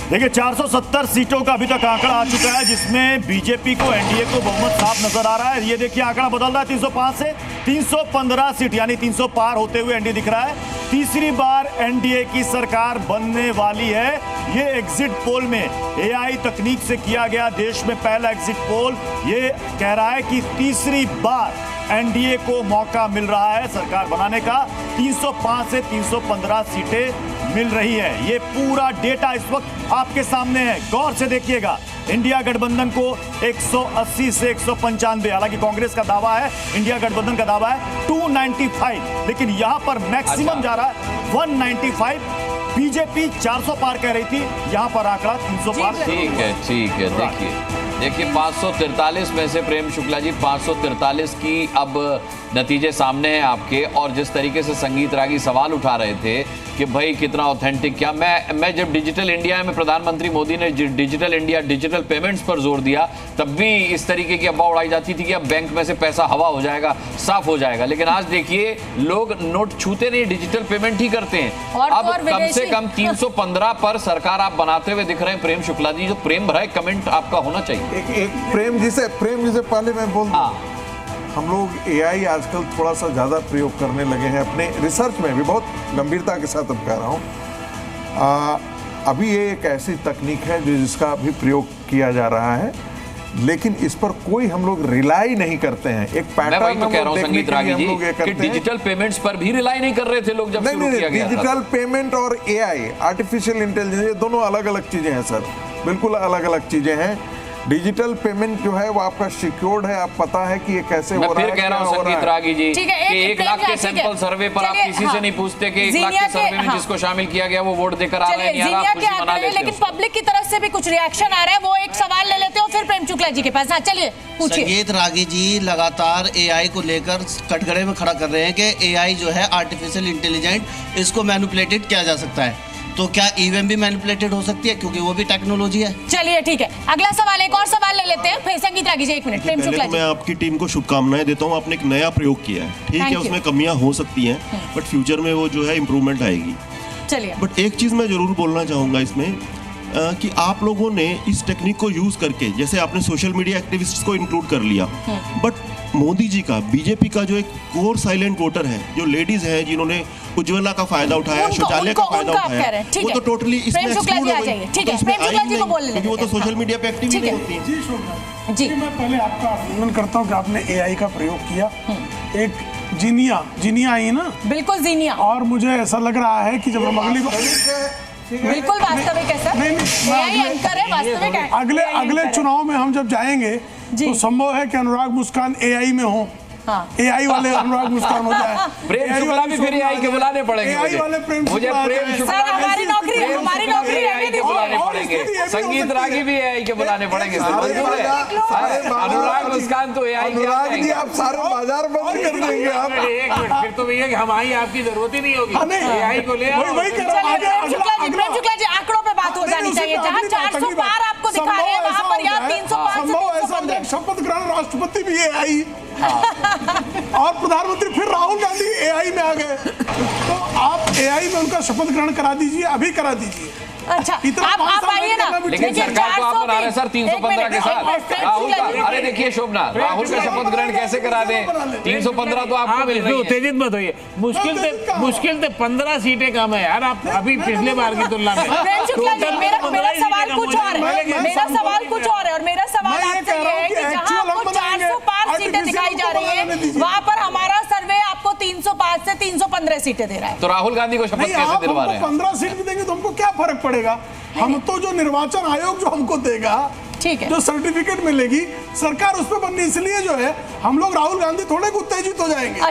देखिए 470 सीटों का अभी तक आंकड़ा आ चुका है, जिसमें बीजेपी को, एनडीए को बहुमत साफ नजर आ रहा है। ये देखिए आंकड़ा बदल रहा है, 305 से 315 सीट, यानी 300 पार होते हुए एनडीए दिख रहा है। तीसरी बार एनडीए की सरकार बनने वाली है। ये एग्जिट पोल में एआई तकनीक से किया गया देश में पहला एग्जिट पोल ये कह रहा है कि तीसरी बार एनडीए को मौका मिल रहा है सरकार बनाने का। 305 से 315 सीटें मिल रही है। ये पूरा डेटा इस वक्त आपके सामने है, गौर से देखिएगा। इंडिया गठबंधन को 180 से 195, हालांकि कांग्रेस का दावा है, इंडिया गठबंधन का दावा है 295, लेकिन यहां पर मैक्सिमम जा रहा है 195। बीजेपी 400 पार कह रही थी, यहां पर आंकड़ा 300 पार। ठीक है। देखिए 543 में से प्रेम शुक्ला जी 543 की अब नतीजे सामने हैं आपके। और जिस तरीके से संगीत रागी सवाल उठा रहे थे कि भाई कितना ऑथेंटिक, क्या मैं जब डिजिटल इंडिया में प्रधानमंत्री मोदी ने डिजिटल इंडिया, डिजिटल पेमेंट्स पर जोर दिया, तब भी इस तरीके की अफवाह उड़ाई जाती थी कि अब बैंक में से पैसा हवा हो जाएगा, साफ हो जाएगा। लेकिन आज देखिए लोग नोट छूते नहीं, डिजिटल पेमेंट ही करते हैं। अब कम से कम 315 पर सरकार आप बनाते हुए दिख रहे हैं प्रेम शुक्ला जी। जो प्रेम भरा कमेंट आपका होना चाहिए। एक प्रेम जी से पहले मैं बोल दूं, हम लोग एआई आजकल थोड़ा सा ज़्यादा प्रयोग करने लगे हैं अपने रिसर्च में भी, बहुत गंभीरता के साथ अब कह रहा हूँ। अभी ये एक ऐसी तकनीक है जिसका अभी प्रयोग किया जा रहा है, लेकिन इस पर कोई हम लोग रिलाई नहीं करते हैं। एक पैटर्न मैं तो कह रहा हूं संगीत रागी जी कि डिजिटल पेमेंट्स पर भी रिलाई नहीं कर रहे थे लोग जब शुरू किया गया था। डिजिटल पेमेंट और एआई, आर्टिफिशियल इंटेलिजेंस, ये दोनों अलग अलग चीजें हैं सर, बिल्कुल अलग अलग चीजें हैं। डिजिटल पेमेंट जो है वो आपका सिक्योर्ड है, आप पता है कि ये कैसे हो रहा है। मैं फिर कह रहा हूं संगीत रागी जी कि 1 लाख के सैंपल सर्वे पर आप किसी से नहीं पूछते कि 1 लाख के सर्वे में जिसको शामिल किया गया वो वोट देकर आ रहे हैं। लेकिन पब्लिक की तरफ से भी कुछ रिएक्शन आ रहा है, वो एक सवाल ले लेते हो फिर प्रेम शुक्ला जी के पास। हाँ चलिए पूछिए। संगीत रागी जी लगातार एआई को लेकर कटघरे में खड़ा कर रहे हैं कि एआई जो है आर्टिफिशियल इंटेलिजेंट, इसको मैनिपुलेटेड किया जा सकता है। तो क्या ईवीएम भी मैनिपुलेटेड हो सकती है, क्योंकि वो भी टेक्नोलॉजी है। चलिए ठीक है, अगला सवाल, एक और सवाल ले लेते हैं फिर संगीत रागी जी। 1 मिनट प्रेम शुक्ला जी। मैं आपकी टीम को शुभकामनाएं देता हूं, आपने एक नया प्रयोग किया है, ठीक है, उसमें कमियां हो सकती हैं, बट फ्यूचर में वो जो है इम्प्रूवमेंट आएगी। चलिए, बट एक चीज मैं जरूर बोलना चाहूंगा इसमें कि आप लोगों ने इस टेक्निक को यूज करके, जैसे आपने सोशल मीडिया एक्टिविस्ट्स को इंक्लूड कर लिया, बट मोदी जी का, बीजेपी का जो एक कोर साइलेंट वोटर है, जो लेडीज हैं जिन्होंने उज्ज्वला का फायदा उठाया, शौचालय का फायदा उठाया, वो तो टोटली इसमें एक्सक्लूड हो गई। ठीक है, प्रेम शुक्ला जी को बोल लेते हैं, वो तो सोशल मीडिया पे एक्टिव नहीं होती है। जी शोभना जी, मैं पहले आपका अभिनंदन करता हूँ कि आपने एआई का प्रयोग किया। एक जीनिया आई ना, बिल्कुल जीनिया। और मुझे ऐसा लग रहा है कि जब हम अगली बिल्कुल वास्तविक है सर, एआई एंकर है, वास्तविक है। अगले चुनाव में हम जब जाएंगे तो संभव है कि अनुराग मुस्कान एआई में हो, एआई वाले अनुराग मुस्कान हो जाए। प्रेम शुक्ला भी फिर एआई के बुलाने पड़ेंगे मुझे प्रेम शुक्ला, हमारी नौकरी एआई के बुलाने पड़ेंगे, संगीत रागी भी एआई के बुलाने पड़ेंगे। अनुराग मुस्कान तो एआई के, आप सारे बाजार बंद कर देंगे आप। एक मिनट, फिर तो भैया कि हमारी आपकी जरूरत ही नहीं होगी, एआई को ले। प्रेम शुक्ला जी आंकड़ों पे बात हो जानी चाहिए, जहाँ 400 पार आपको दिखा रहे हैं वहाँ पर यहाँ 305 से 315। शपथ ग्रहण राष्ट्रपति भी एआई और प्रधानमंत्री फिर राहुल गांधी एआई में आ गए, तो आप एआई में उनका शपथ ग्रहण करा दीजिए, अभी करा दीजिए। अच्छा, आप आइए ना, लेकिन सरकार को आप बना रहे हैं सर 315 के साथ। राहुल का, अरे देखिए शोभना, राहुल का शपथ ग्रहण कैसे करा दें? 315 तो आपको मिल रही है। उत्तेजित मत होइए, मुश्किल से 15 सीटें कम है यार, आप अभी पिछले बार की तुलना में। प्रेम शुक्ला जी, मेरा सवाल कुछ और है, और मेरा सवाल आपसे ये है कि जहां आपको 400 पार सीटें दिखाई जा रही है, वहां पर हमारा सर्वे आपको 305 से 315 सीटें दे रहा है। तो राहुल गांधी को शपथ कैसे दिलवा रहे हैं? 15 सीट भी देंगे तो हमको क्या फर्क पड़ेगा? हम तो जो निर्वाचन आयोग जो हमको देगा, ठीक है, जो सर्टिफिकेट मिलेगी, सरकार उस पर बननी, इसलिए जो है हम लोग राहुल गांधी थोड़े उत्तेजित हो जाएंगे।